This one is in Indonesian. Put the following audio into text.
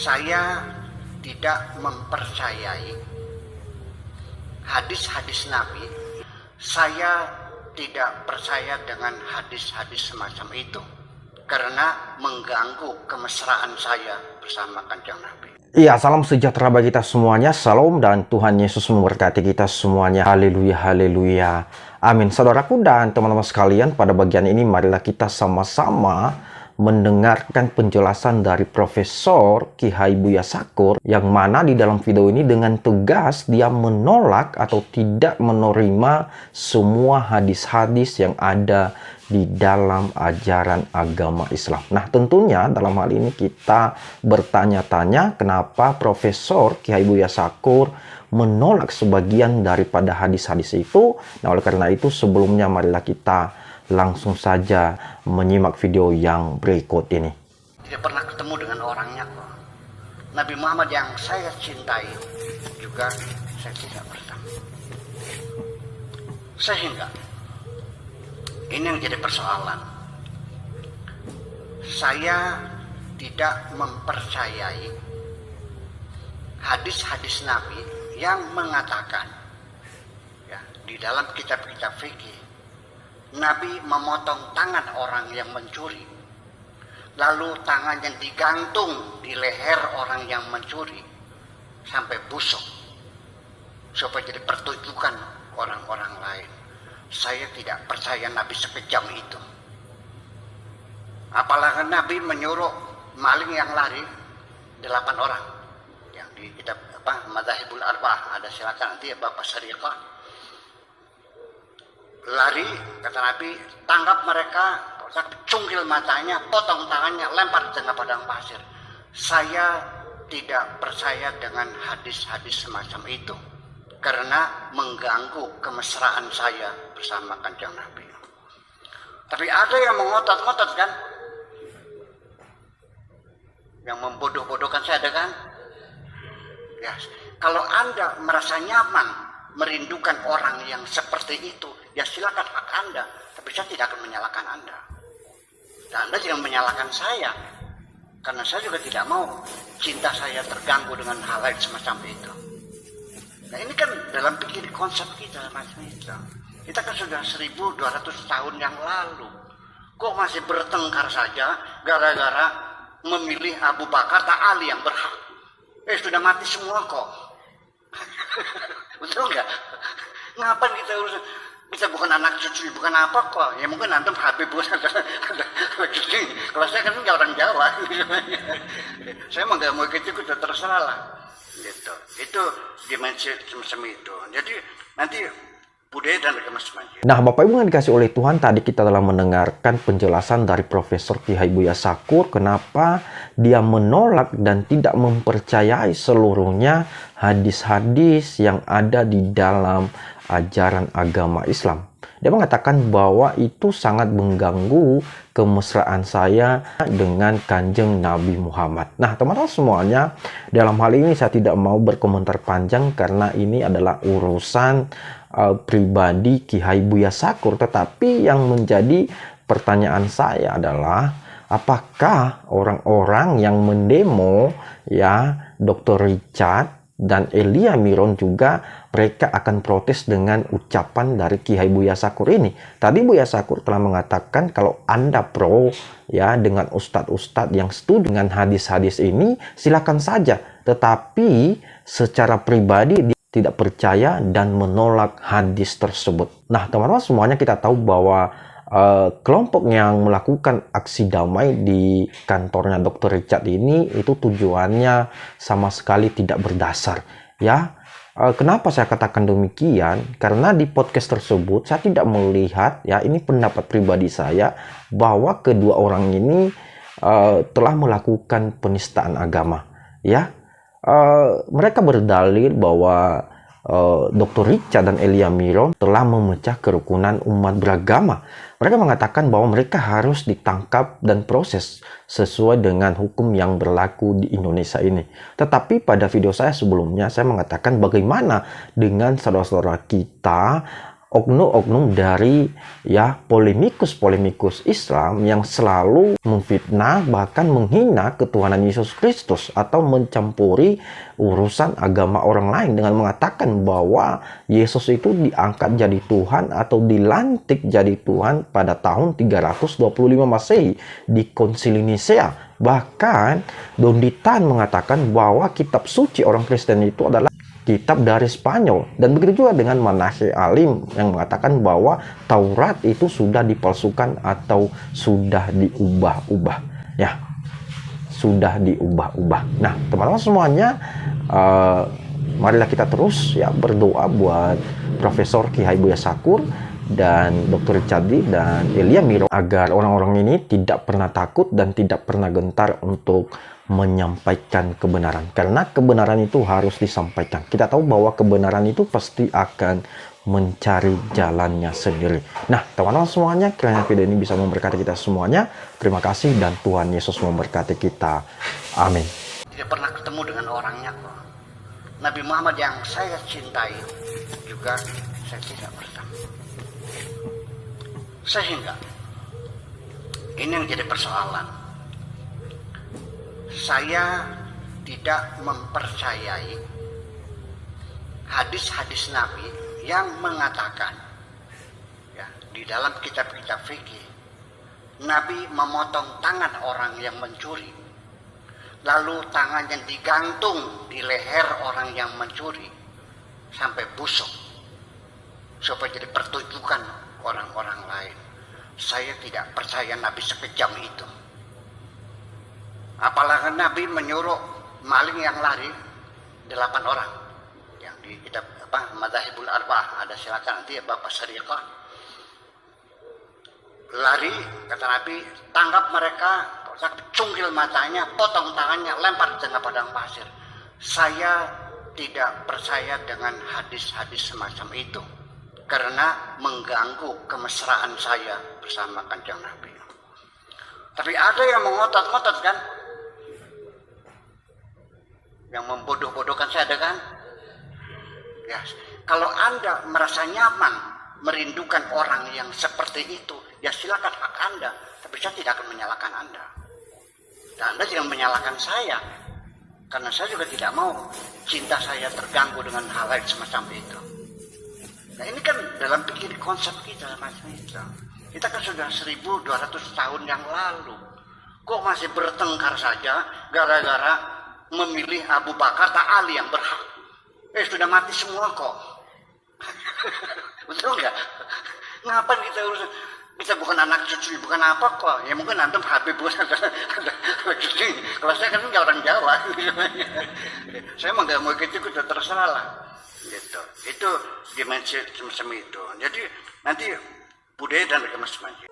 saya tidak mempercayai hadis-hadis Nabi. Saya tidak percaya dengan hadis-hadis semacam itu karena mengganggu kemesraan saya bersama Kanjeng Nabi. Iya, salam sejahtera bagi kita semuanya. Salam dan Tuhan Yesus memberkati kita semuanya. Haleluya, haleluya. Amin. Saudaraku dan teman-teman sekalian, pada bagian ini marilah kita sama-sama mendengarkan penjelasan dari Profesor Kiai Buya Sakur, yang mana di dalam video ini dengan tegas dia menolak atau tidak menerima semua hadis-hadis yang ada di dalam ajaran agama Islam. Nah, tentunya dalam hal ini kita bertanya-tanya kenapa Profesor Kiai Buya Sakur menolak sebagian daripada hadis-hadis itu. Nah, oleh karena itu sebelumnya marilah kita langsung saja menyimak video yang berikut ini. Tidak pernah ketemu dengan orangnya kok. Nabi Muhammad yang saya cintai juga saya tidak bertemu. Sehingga ini yang jadi persoalan. Saya tidak mempercayai hadis-hadis Nabi yang mengatakan ya, di dalam kitab-kitab fikih Nabi memotong tangan orang yang mencuri, lalu tangannya digantung di leher orang yang mencuri sampai busuk supaya jadi pertunjukan orang-orang lain. Saya tidak percaya Nabi sekejam itu. Apalagi Nabi menyuruh maling yang lari 8 orang. Yang di kitab Madzhabul Arba'ah ada, silakan nanti ya Bapak Syariqah. Lari, kata Nabi, tangkap mereka, cungkil matanya, potong tangannya, lempar di tengah padang pasir. Saya tidak percaya dengan hadis-hadis semacam itu karena mengganggu kemesraan saya bersama Kanjeng Nabi. Tapi ada yang mengotot-ngotot kan, yang membodoh-bodohkan saya, ada kan? Ya, kalau Anda merasa nyaman merindukan orang yang seperti itu, ya silakan, hak Anda. Tapi saya tidak akan menyalahkan Anda. Dan Anda jangan menyalahkan saya. Karena saya juga tidak mau cinta saya terganggu dengan hal-hal semacam itu. Nah, ini kan dalam pikir konsep kita macam itu. Kita kan sudah 1200 tahun yang lalu. Kok masih bertengkar saja gara-gara memilih Abu Bakar tak Ali yang berhak? Sudah mati semua kok. Betul nggak? Ngapain kita urusan? Kita bukan anak cucu, bukan apa kok. Ya mungkin antum Habib bukan ada. Kalau saya kan nggak orang Jawa. Saya mah nggak mau gitu, udah terserah lah. Gitu. Itu dimensi semacam itu. Jadi nanti budaya dan agama semacam. Nah, Bapak Ibu yang dikasih oleh Tuhan, tadi kita telah mendengarkan penjelasan dari Profesor Kiai Buya Sakur kenapa dia menolak dan tidak mempercayai seluruhnya hadis-hadis yang ada di dalam ajaran agama Islam. Dia mengatakan bahwa itu sangat mengganggu kemesraan saya dengan Kanjeng Nabi Muhammad. Nah, teman-teman semuanya, dalam hal ini saya tidak mau berkomentar panjang karena ini adalah urusan pribadi Kiai Buya Sakur. Tetapi yang menjadi pertanyaan saya adalah, apakah orang-orang yang mendemo ya Dr. Richard dan Elia Miron juga mereka akan protes dengan ucapan dari Kiai Buya Sakur ini? Tadi Buya Sakur telah mengatakan kalau Anda pro ya dengan ustadz-ustadz yang setuju dengan hadis-hadis ini, silakan saja. Tetapi secara pribadi dia tidak percaya dan menolak hadis tersebut. Nah, teman-teman semuanya, kita tahu bahwa kelompok yang melakukan aksi damai di kantornya Dr. Richard ini itu tujuannya sama sekali tidak berdasar ya. Kenapa saya katakan demikian? Karena di podcast tersebut saya tidak melihat ya, ini pendapat pribadi saya, bahwa kedua orang ini telah melakukan penistaan agama ya. Mereka berdalil bahwa Dr. Richard dan Elia Miron telah memecah kerukunan umat beragama. Mereka mengatakan bahwa mereka harus ditangkap dan proses sesuai dengan hukum yang berlaku di Indonesia ini. Tetapi pada video saya sebelumnya, saya mengatakan bagaimana dengan saudara-saudara kita oknum-oknum dari polemikus Islam yang selalu memfitnah bahkan menghina ketuhanan Yesus Kristus atau mencampuri urusan agama orang lain dengan mengatakan bahwa Yesus itu diangkat jadi Tuhan atau dilantik jadi Tuhan pada tahun 325 Masehi di Konsili Nisea. Bahkan Don Ditan mengatakan bahwa kitab suci orang Kristen itu adalah kitab dari Spanyol. Dan begitu juga dengan Manahe Alim yang mengatakan bahwa Taurat itu sudah dipalsukan atau sudah diubah-ubah. Ya, sudah diubah-ubah. Nah, teman-teman semuanya, marilah kita terus berdoa buat Profesor Ki Buya Sakur dan Dr. Richardi dan Elia Miro agar orang-orang ini tidak pernah takut dan tidak pernah gentar untuk menyampaikan kebenaran, karena kebenaran itu harus disampaikan. Kita tahu bahwa kebenaran itu pasti akan mencari jalannya sendiri. Nah, teman-teman semuanya, kiranya video ini bisa memberkati kita semuanya. Terima kasih dan Tuhan Yesus memberkati kita. Amin. Tidak pernah ketemu dengan orangnya kok. Nabi Muhammad yang saya cintai juga saya tidak bertemu. Sehingga ini yang jadi persoalan. Saya tidak mempercayai hadis-hadis Nabi yang mengatakan di dalam kitab-kitab fikih Nabi memotong tangan orang yang mencuri, lalu tangannya digantung di leher orang yang mencuri sampai busuk supaya jadi pertunjukan orang-orang lain. Saya tidak percaya Nabi sekejam itu. Apalagi Nabi menyuruh maling yang lari 8 orang. Yang di kitab Madzhabul Arba'ah ada, silakan nanti Bapak Sadiqah. Lari, kata Nabi, tangkap mereka, cungkil matanya, potong tangannya, lempar di tengah padang pasir. Saya tidak percaya dengan hadis-hadis semacam itu karena mengganggu kemesraan saya bersama Kanjeng Nabi. Tapi ada yang mengotot-ngotot kan, yang membodoh-bodohkan saya, ada kan? Ya, kalau Anda merasa nyaman merindukan orang yang seperti itu, ya silakan, hak Anda. Tapi saya tidak akan menyalahkan Anda. Dan Anda jangan menyalahkan saya, karena saya juga tidak mau cinta saya terganggu dengan hal-hal semacam itu. Nah, ini kan dalam pikir konsep kita semacam itu. Kita kan sudah 1200 tahun yang lalu. Kok masih bertengkar saja gara-gara memilih Abu Bakar tak Ali yang berhak? Sudah mati semua kok. Betul nggak? Ngapain kita bukan anak cucu, bukan apa kok? Ya mungkin antum Habib bukan ada cucu. Kalau saya kan nggak orang Jawa. Saya mah nggak mau gitu, udah terserah lah. Gitu. Itu dimensi semacam itu. Jadi nanti budaya dan agama semacam